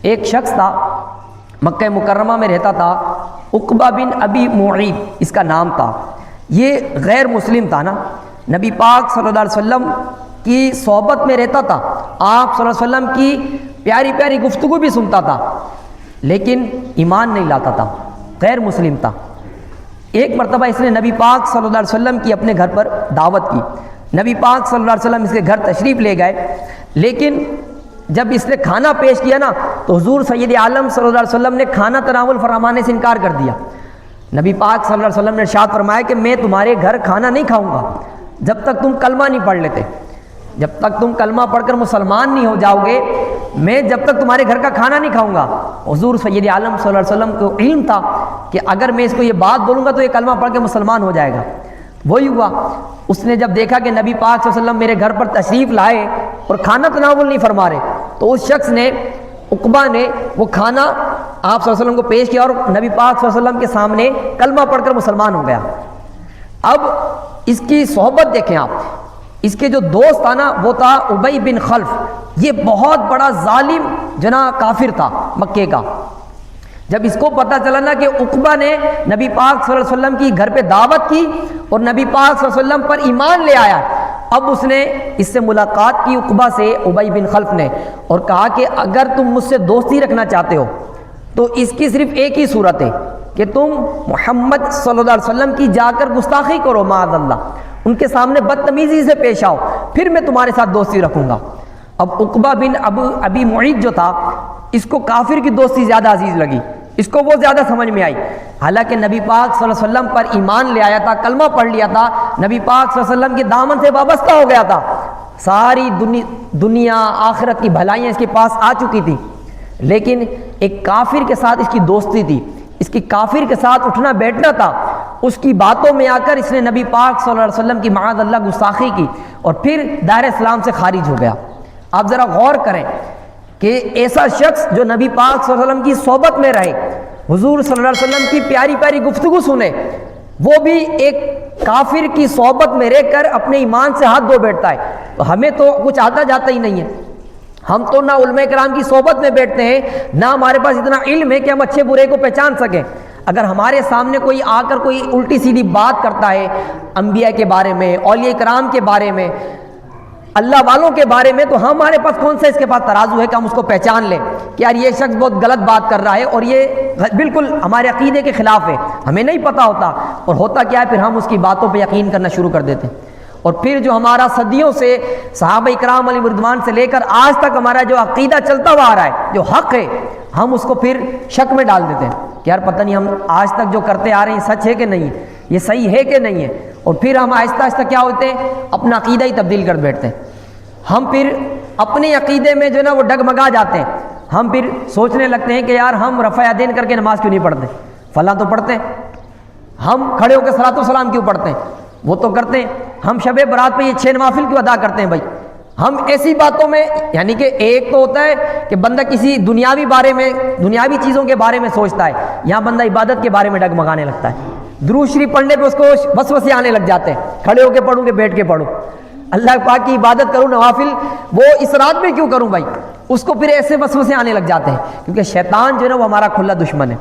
ایک شخص تھا مکہ مکرمہ میں رہتا تھا، عقبہ بن ابی معیط اس کا نام تھا۔ یہ غیر مسلم تھا نا، نبی پاک صلی اللہ علیہ وسلم کی صحبت میں رہتا تھا، آپ صلی اللہ علیہ وسلم کی پیاری پیاری گفتگو بھی سنتا تھا، لیکن ایمان نہیں لاتا تھا، غیر مسلم تھا۔ ایک مرتبہ اس نے نبی پاک صلی اللہ علیہ وسلم کی اپنے گھر پر دعوت کی، نبی پاک صلی اللہ علیہ وسلم اس کے گھر تشریف لے گئے، لیکن جب اس نے کھانا پیش کیا نا تو حضور سید عالم صلی اللہ علیہ وسلم نے کھانا تناول فرمانے سے انکار کر دیا۔ نبی پاک صلی اللہ علیہ وسلم نے ارشاد فرمایا کہ میں تمہارے گھر کھانا نہیں کھاؤں گا جب تک تم کلمہ نہیں پڑھ لیتے، جب تک تم کلمہ پڑھ کر مسلمان نہیں ہو جاؤ گے، میں جب تک تمہارے گھر کا کھانا نہیں کھاؤں گا۔ حضور سید عالم صلی اللہ علیہ وسلم کو علم تھا کہ اگر میں اس کو یہ بات بولوں گا تو یہ کلمہ پڑھ کے مسلمان ہو جائے گا۔ وہی ہوا، اس نے جب دیکھا کہ نبی پاک صلی اللہ علیہ وسلم میرے گھر پر تشریف لائے اور کھانا تناول نہیں فرما رہے، تو اس شخص نے، عقبہ نے، وہ کھانا آپ صلی اللہ علیہ وسلم کو پیش کیا اور نبی پاک صلی اللہ علیہ وسلم کے سامنے کلمہ پڑھ کر مسلمان ہو گیا۔ اب اس کی صحبت دیکھیں آپ، اس کے جو دوست تھا نا وہ تھا ابی بن خلف، یہ بہت بڑا ظالم کافر تھا مکے کا۔ جب اس کو پتہ چلا نا کہ عقبہ نے نبی پاک صلی اللہ علیہ وسلم کی گھر پہ دعوت کی اور نبی پاک صلی اللہ علیہ وسلم پر ایمان لے آیا، اب اس نے اس سے ملاقات کی، عقبہ سے، ابی بن خلف نے، اور کہا کہ اگر تم مجھ سے دوستی رکھنا چاہتے ہو تو اس کی صرف ایک ہی صورت ہے کہ تم محمد صلی اللہ علیہ وسلم کی جا کر گستاخی کرو، معاذ اللہ، ان کے سامنے بدتمیزی سے پیش آؤ، پھر میں تمہارے ساتھ دوستی رکھوں گا۔ اب عقبہ بن ابی معیط جو تھا، اس کو کافر کی دوستی زیادہ عزیز لگی، اس کو وہ زیادہ سمجھ میں آئی، حالانکہ نبی پاک صلی اللہ علیہ وسلم پر ایمان لے آیا تھا، کلمہ پڑھ لیا تھا، نبی پاک صلی اللہ علیہ وسلم کے دامن سے وابستہ ہو گیا تھا، ساری دنیا آخرت کی بھلائیاں اس کے پاس آ چکی تھی، لیکن ایک کافر کے ساتھ اس کی دوستی تھی، اس کی کافر کے ساتھ اٹھنا بیٹھنا تھا، اس کی باتوں میں آ کر اس نے نبی پاک صلی اللہ علیہ وسلم کی معاذ اللہ گستاخی کی اور پھر دائرہ اسلام سے خارج ہو گیا۔ آپ ذرا غور کریں کہ ایسا شخص جو نبی پاک صلی اللہ علیہ وسلم کی صحبت میں رہے، حضور صلی اللہ علیہ وسلم کی پیاری پیاری گفتگو سنے، وہ بھی ایک کافر کی صحبت میں رہ کر اپنے ایمان سے ہاتھ دھو بیٹھتا ہے، تو ہمیں تو کچھ آتا جاتا ہی نہیں ہے، ہم تو نہ علماء کرام کی صحبت میں بیٹھتے ہیں، نہ ہمارے پاس اتنا علم ہے کہ ہم اچھے برے کو پہچان سکیں۔ اگر ہمارے سامنے کوئی آ کر کوئی الٹی سیدھی بات کرتا ہے انبیاء کے بارے میں، اولیاء کرام کے بارے میں، اللہ والوں کے بارے میں، تو ہمارے پاس کون سا اس کے پاس ترازو ہے کہ ہم اس کو پہچان لیں کہ یار یہ شخص بہت غلط بات کر رہا ہے اور یہ بالکل ہمارے عقیدے کے خلاف ہے، ہمیں نہیں پتہ ہوتا، اور ہوتا کیا ہے پھر ہم اس کی باتوں پہ یقین کرنا شروع کر دیتے ہیں، اور پھر جو ہمارا صدیوں سے صحابہ کرام علیہ رضوان سے لے کر آج تک ہمارا جو عقیدہ چلتا ہوا آ رہا ہے، جو حق ہے، ہم اس کو پھر شک میں ڈال دیتے ہیں کہ یار پتہ نہیں ہم آج تک جو کرتے آ رہے ہیں سچ ہے کہ نہیں ہے، یہ صحیح ہے کہ نہیں ہے، اور پھر ہم آہستہ آہستہ کیا ہوتے ہیں، اپنا عقیدہ ہی تبدیل کر بیٹھتے ہیں، ہم پھر اپنے عقیدے میں جو نا وہ ڈگمگا جاتے ہیں، ہم پھر سوچنے لگتے ہیں کہ یار ہم رفع یدین کر کے نماز کیوں نہیں پڑھتے، فلاں تو پڑھتے ہیں، ہم کھڑے ہو کے صلاۃ و سلام کیوں پڑھتے ہیں، وہ تو کرتے ہیں، ہم شب برات پہ یہ 6 نوافل کیوں ادا کرتے ہیں بھائی، ہم ایسی باتوں میں، یعنی کہ ایک تو ہوتا ہے کہ بندہ کسی دنیاوی بارے میں، دنیاوی چیزوں کے بارے میں سوچتا ہے، یہاں بندہ عبادت کے بارے میں ڈگمگانے لگتا ہے، درود شریف پڑھنے پہ اس کو وسوسے آنے لگ جاتے ہیں، کھڑے ہو کے پڑھوں کہ بیٹھ کے پڑھوں، اللہ پاک کی عبادت کروں نوافل، وہ اس رات میں کیوں کروں بھائی، اس کو پھر ایسے وسوسے آنے لگ جاتے ہیں، کیونکہ شیطان جو ہے نا وہ ہمارا کھلا دشمن ہے،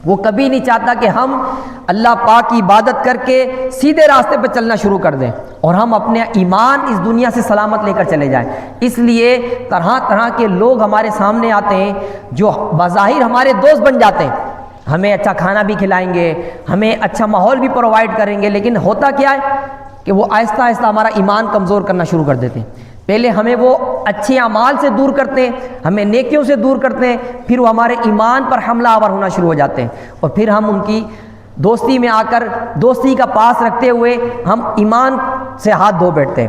وہ کبھی نہیں چاہتا کہ ہم اللہ پاک کی عبادت کر کے سیدھے راستے پہ چلنا شروع کر دیں اور ہم اپنے ایمان اس دنیا سے سلامت لے کر چلے جائیں، اس لیے طرح طرح کے لوگ ہمارے سامنے آتے ہیں جو بظاہر ہمارے دوست بن جاتے ہیں، ہمیں اچھا کھانا بھی کھلائیں گے، ہمیں اچھا ماحول بھی پرووائڈ کریں گے، لیکن ہوتا کیا ہے کہ وہ آہستہ آہستہ ہمارا ایمان کمزور کرنا شروع کر دیتے ہیں، پہلے ہمیں وہ اچھے اعمال سے دور کرتے ہیں، ہمیں نیکیوں سے دور کرتے ہیں، پھر وہ ہمارے ایمان پر حملہ آور ہونا شروع ہو جاتے ہیں، اور پھر ہم ان کی دوستی میں آ کر دوستی کا پاس رکھتے ہوئے ہم ایمان سے ہاتھ دھو بیٹھتے ہیں۔